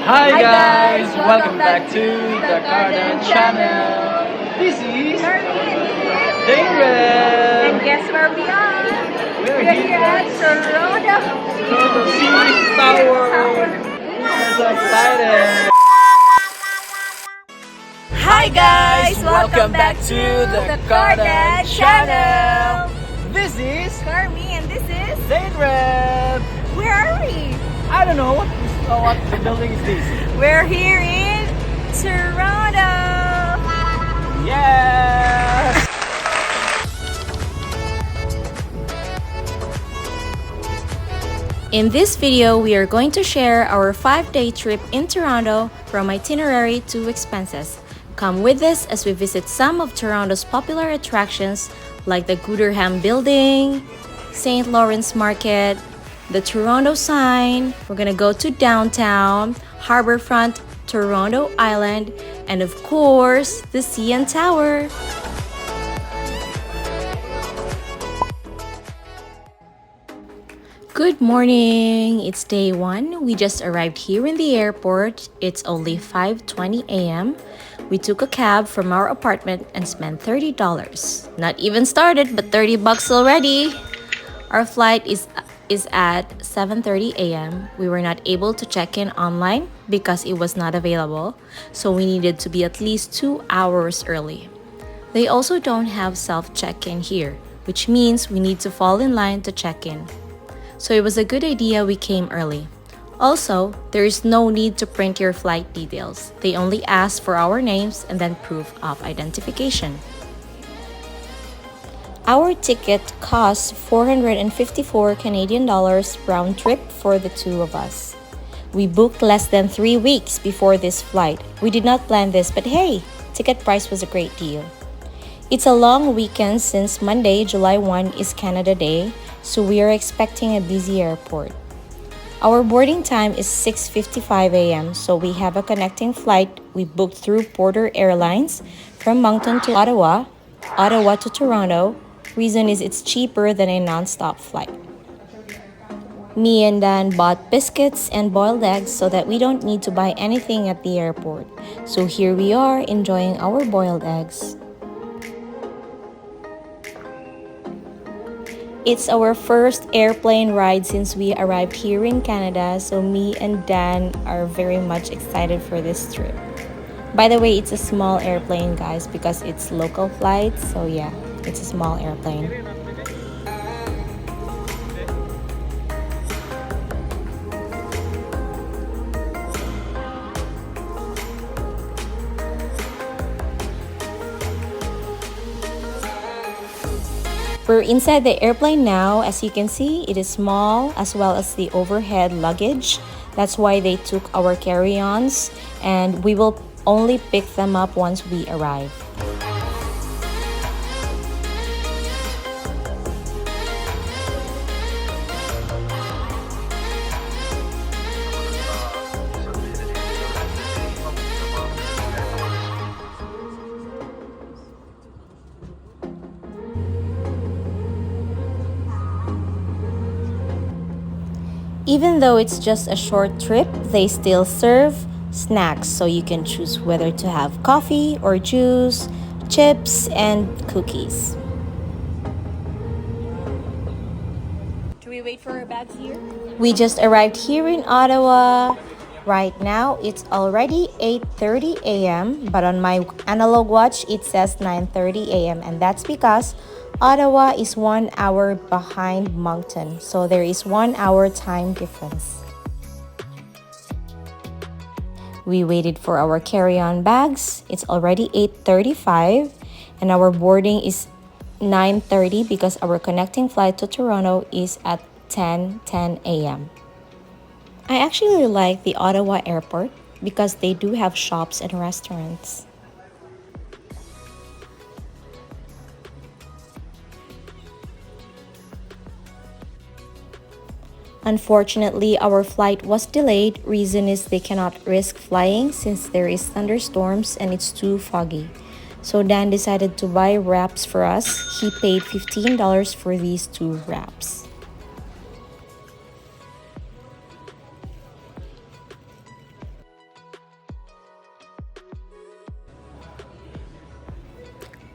Hi guys, welcome back to the Garden Channel. This is David. And guess where we are? We're here at Toronto. Tower. We're so excited. Hi guys, welcome back to the Garden Channel. This is Carmi and this is David. where are we? I don't know what the building is this. We're here in Toronto. Yes. In this video, we are going to share our 5-day trip in Toronto from itinerary to expenses. Come with us as we visit some of Toronto's popular attractions like the Gooderham building, St. Lawrence Market, the Toronto sign. We're gonna go to downtown, Harbourfront, Toronto Island, and of course, the CN Tower. Good morning! It's day 1. We just arrived here in the airport. It's only 5:20 a.m. We took a cab from our apartment and spent $30. Not even started, but $30 already. Our flight is at 7:30 a.m. We were not able to check in online because it was not available, so we needed to be at least 2 hours early. They also don't have self-check-in here, which means we need to fall in line to check in. So it was a good idea we came early. Also, there is no need to print your flight details. They only ask for our names and then proof of identification. Our ticket cost 454 Canadian dollars round trip for the two of us. We booked less than 3 weeks before this flight. We did not plan this, but hey, ticket price was a great deal. It's a long weekend since Monday, July 1 is Canada Day, so we are expecting a busy airport. Our boarding time is 6:55 a.m., so we have a connecting flight we booked through Porter Airlines from Moncton to Ottawa, Ottawa to Toronto. Reason is it's cheaper than a non-stop flight. Me and Dan bought biscuits and boiled eggs so that we don't need to buy anything at the airport. So here we are enjoying our boiled eggs. It's our first airplane ride since we arrived here in Canada, so me and Dan are very much excited for this trip. By the way, it's a small airplane, guys, because it's local flights, so yeah, it's a small airplane. We're inside the airplane now. As you can see, it is small as well as the overhead luggage. That's why they took our carry-ons, and we will only pick them up once we arrive. Even though it's just a short trip, they still serve snacks, so you can choose whether to have coffee or juice, chips, and cookies. Do we wait for our bags here? We just arrived here in Ottawa. Right now, it's already 8:30 a.m., but on my analog watch, it says 9:30 a.m., and that's because Ottawa is 1 hour behind Moncton, so there is 1 hour time difference. We waited for our carry-on bags. It's already 8:35 and our boarding is 9:30 because our connecting flight to Toronto is at 10:10 a.m. I actually like the Ottawa airport because they do have shops and restaurants. Unfortunately, our flight was delayed. Reason is they cannot risk flying since there is thunderstorms and it's too foggy. So Dan decided to buy wraps for us. He paid $15 for these 2 wraps.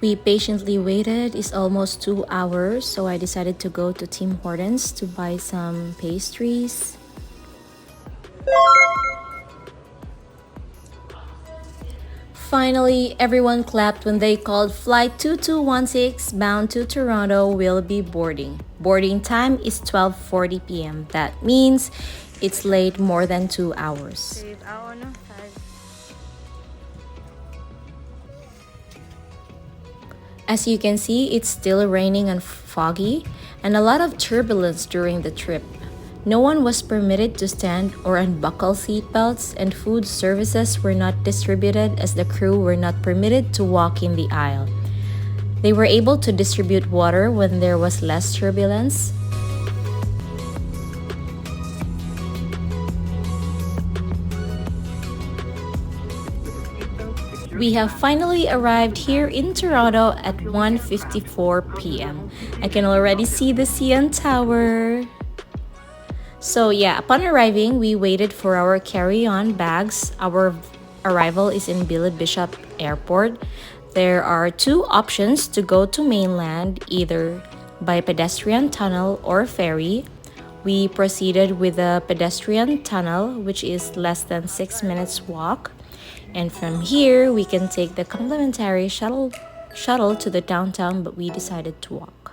We patiently waited. It's almost 2 hours, so I decided to go to Tim Hortons to buy some pastries. Finally, everyone clapped when they called Flight 2216 bound to Toronto will be boarding. Boarding time is 12:40 p.m. That means it's late more than 2 hours. As you can see, it's still raining and foggy, and a lot of turbulence during the trip. No one was permitted to stand or unbuckle seatbelts, and food services were not distributed as the crew were not permitted to walk in the aisle. They were able to distribute water when there was less turbulence. We have finally arrived here in Toronto at 1:54 p.m. I can already see the CN Tower. So yeah, upon arriving, we waited for our carry-on bags. Our arrival is in Billy Bishop Airport. There are two options to go to mainland, either by pedestrian tunnel or ferry. We proceeded with the pedestrian tunnel, which is less than 6 minutes walk. And from here, we can take the complimentary shuttle to the downtown, but we decided to walk.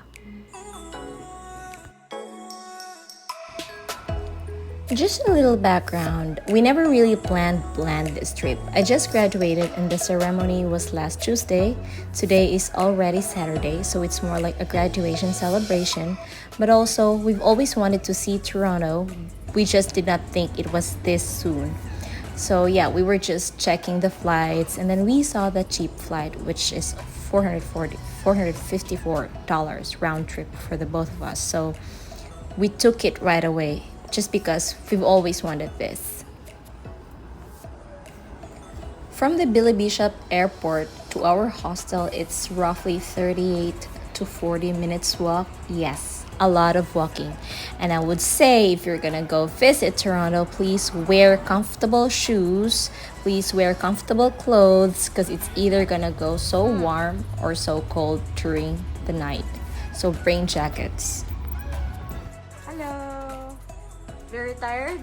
Just a little background, we never really planned this trip. I just graduated and the ceremony was last Tuesday. Today is already Saturday, so it's more like a graduation celebration. But also, we've always wanted to see Toronto. We just did not think it was this soon. So yeah, we were just checking the flights, and then we saw the cheap flight, which is $454 round trip for the both of us. So we took it right away, just because we've always wanted this. From the Billy Bishop Airport to our hostel, it's roughly 38 to 40 minutes walk. Yes, a lot of walking. And I would say if you're gonna go visit Toronto, please wear comfortable shoes, please wear comfortable clothes, because it's either gonna go so warm or so cold during the night. So bring jackets. Hello. Very tired?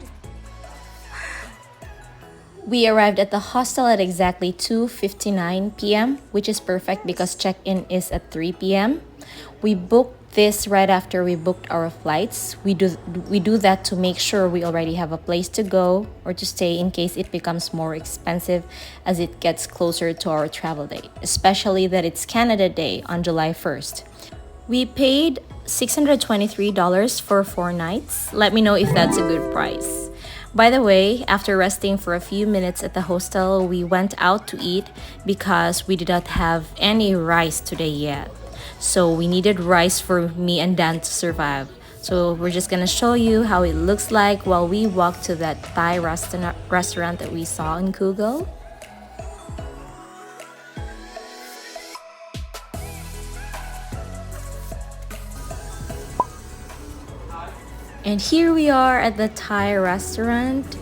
We arrived at the hostel at exactly 2:59 p.m., which is perfect because check-in is at 3 p.m. We booked this right after we booked our flights. We do that to make sure we already have a place to go or to stay in case it becomes more expensive as it gets closer to our travel date, especially that it's Canada Day on July 1st. We paid $623 for 4 nights. Let me know if that's a good price. By the way, after resting for a few minutes at the hostel, we went out to eat because we did not have any rice today yet. So we needed rice for me and Dan to survive. So we're just gonna show you how it looks like while we walk to that Thai restaurant that we saw in Google. And here we are at the Thai restaurant.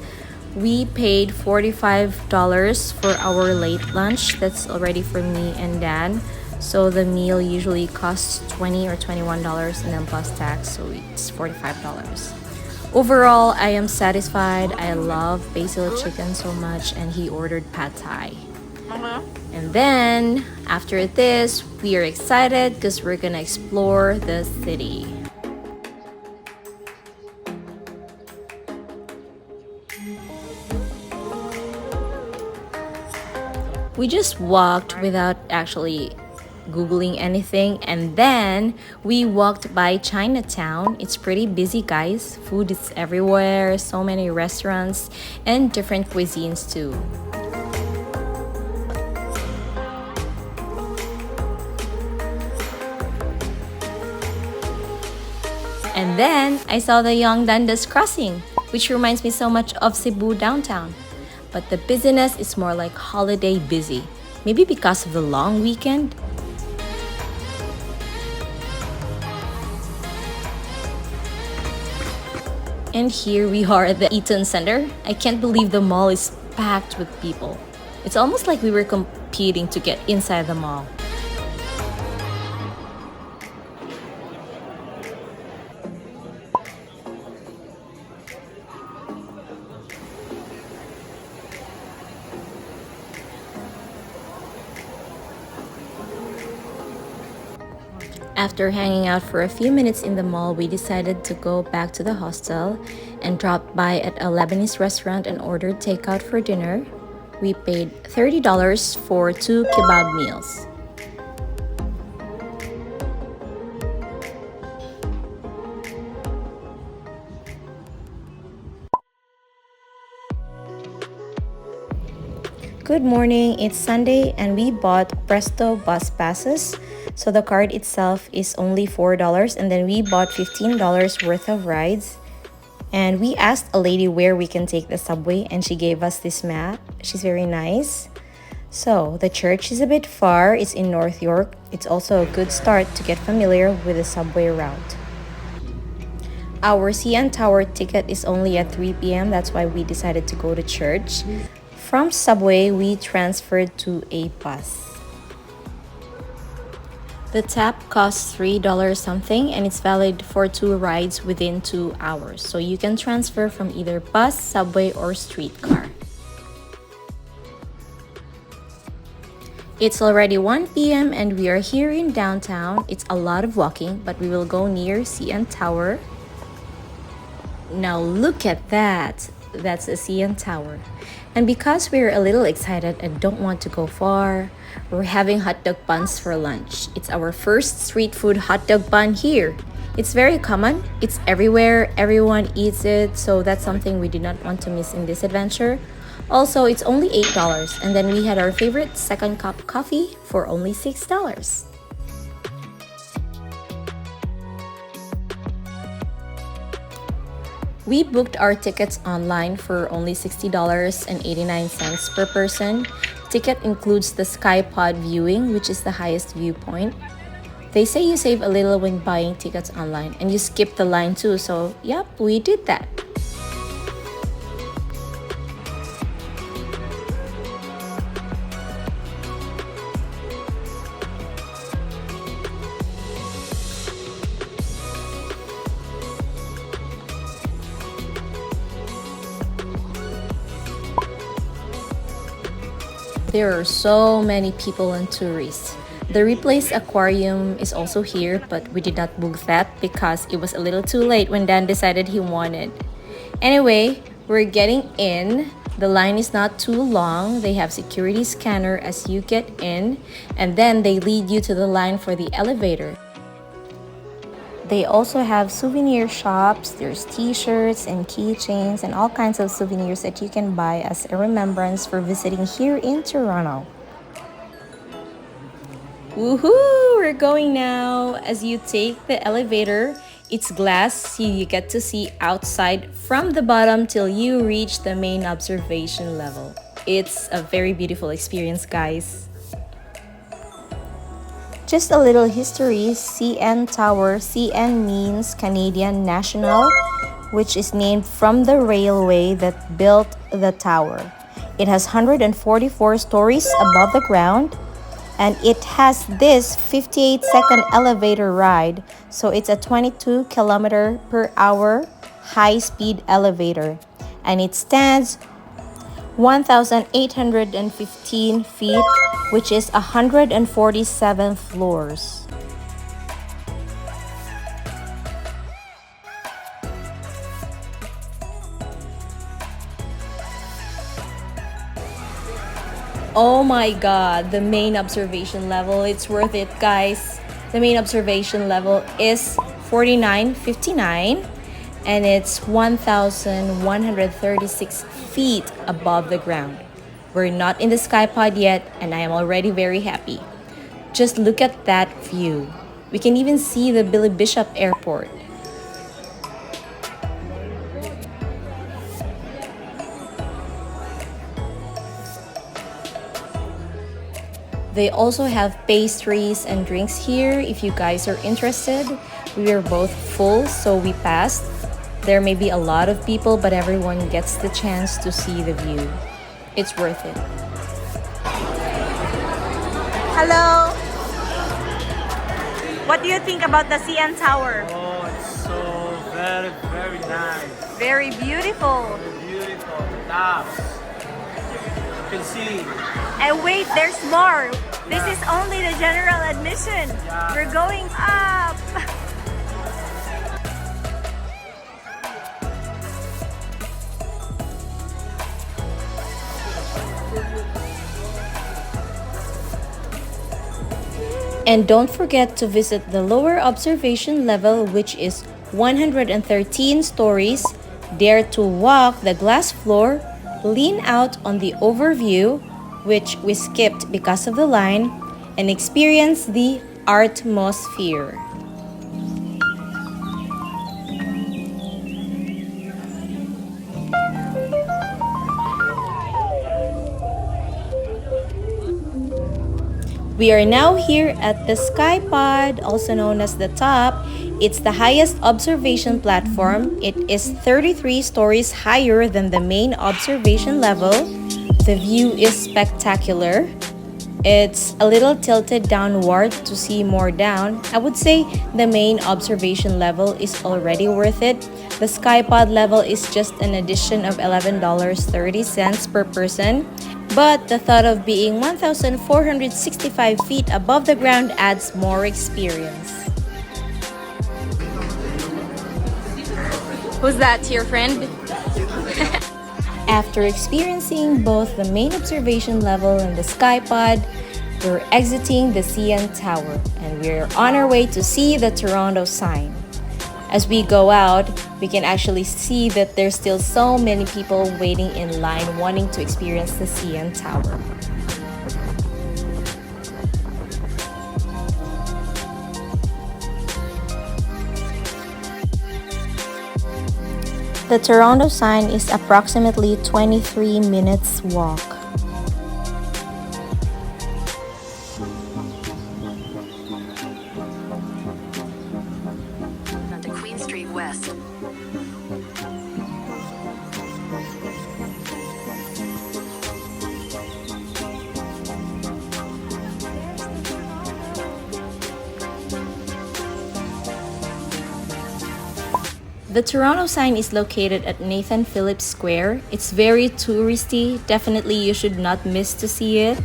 We paid $45 for our late lunch. That's already for me and Dan. So the meal usually costs $20 or $21 and then plus tax, so it's $45. Overall, I am satisfied. I love basil chicken so much, and he ordered pad thai. And then after this, we are excited because we're gonna explore the city. We just walked without actually Googling anything, and then we walked by Chinatown. It's pretty busy, guys. Food is everywhere, so many restaurants and different cuisines too. And then I saw the Yonge-Dundas crossing, which reminds me so much of Cebu downtown. But the busyness is more like holiday busy. Maybe because of the long weekend. And here we are at the Eaton Center. I can't believe the mall is packed with people. It's almost like we were competing to get inside the mall. After hanging out for a few minutes in the mall, we decided to go back to the hostel and dropped by at a Lebanese restaurant and ordered takeout for dinner. We paid $30 for 2 kebab meals. Good morning, it's Sunday and we bought Presto bus passes. So the card itself is only $4 and then we bought $15 worth of rides. And we asked a lady where we can take the subway and she gave us this map. She's very nice. So the church is a bit far, it's in North York. It's also a good start to get familiar with the subway route. Our cntower ticket is only at 3 p.m. That's why we decided to go to church. From subway, we transferred to a bus. The tap costs $3 something and it's valid for 2 rides within 2 hours. So you can transfer from either bus, subway, or streetcar. It's already 1 p.m. and we are here in downtown. It's a lot of walking, but we will go near CN Tower. Now look at that. That's a CN Tower. And because we're a little excited and don't want to go far, we're having hot dog buns for lunch. It's our first street food hot dog bun here. It's very common. It's everywhere. Everyone eats it. So that's something we did not want to miss in this adventure. Also, it's only $8. And then we had our favorite second cup coffee for only $6. We booked our tickets online for only $60.89 per person. Ticket includes the Sky Pod viewing, which is the highest viewpoint. They say you save a little when buying tickets online and you skip the line too, so yep, we did that. There are so many people and tourists. The replaced aquarium is also here, but we did not book that because it was a little too late when Dan decided he wanted. Anyway, we're getting in. The line is not too long. They have security scanner as you get in, and then they lead you to the line for the elevator. They also have souvenir shops. There's t-shirts and keychains and all kinds of souvenirs that you can buy as a remembrance for visiting here in Toronto. Woohoo! We're going now. As you take the elevator, it's glass, so you get to see outside from the bottom till you reach the main observation level. It's a very beautiful experience, guys. Just a little history, CN Tower. CN means Canadian National, which is named from the railway that built the tower. It has 144 stories above the ground, and it has this 58-second elevator ride. So it's a 22 km per hour high-speed elevator, and it stands 1,815 feet, which is 147 floors. Oh my god, the main observation level, it's worth it, guys. The main observation level is 4959 and it's 1,136 feet above the ground. We're not in the Sky Pod yet, and I am already very happy. Just look at that view. We can even see the Billy Bishop Airport. They also have pastries and drinks here if you guys are interested. We were both full, so we passed. There may be a lot of people, but everyone gets the chance to see the view. It's worth it. Hello. What do you think about the CN Tower? Oh, it's so very, very nice. Very beautiful. Very beautiful. The tops. You can see. And wait, there's more. This is only the general admission. We're going up. And don't forget to visit the lower observation level, which is 113 stories. Dare to walk the glass floor, lean out on the overview, which we skipped because of the line, and experience the atmosphere. We are now here at the Sky Pod, also known as the Top. It's the highest observation platform. It is 33 stories higher than the main observation level. The view is spectacular. It's a little tilted downward to see more down. I would say the main observation level is already worth it. The Sky Pod level is just an addition of $11.30 per person. But the thought of being 1,465 feet above the ground adds more experience. Who's that, your friend? After experiencing both the main observation level and the Sky Pod, we're exiting the CN Tower and we're on our way to see the Toronto sign. As we go out, we can actually see that there's still so many people waiting in line wanting to experience the CN Tower. The Toronto sign is approximately 23 minutes walk. The Toronto sign is located at Nathan Phillips Square. It's very touristy. Definitely you should not miss to see it.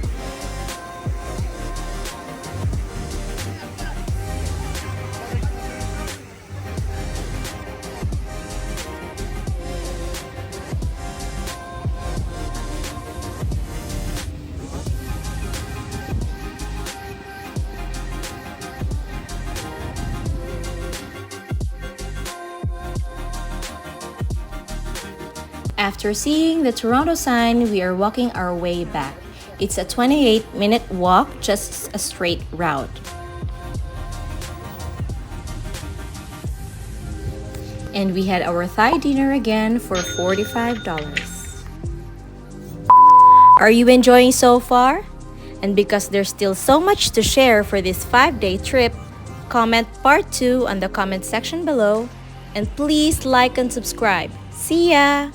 After seeing the Toronto sign, we are walking our way back. It's a 28-minute walk, just a straight route. And we had our Thai dinner again for $45. Are you enjoying so far? And because there's still so much to share for this 5-day trip, comment part 2 on the comment section below. And please like and subscribe. See ya!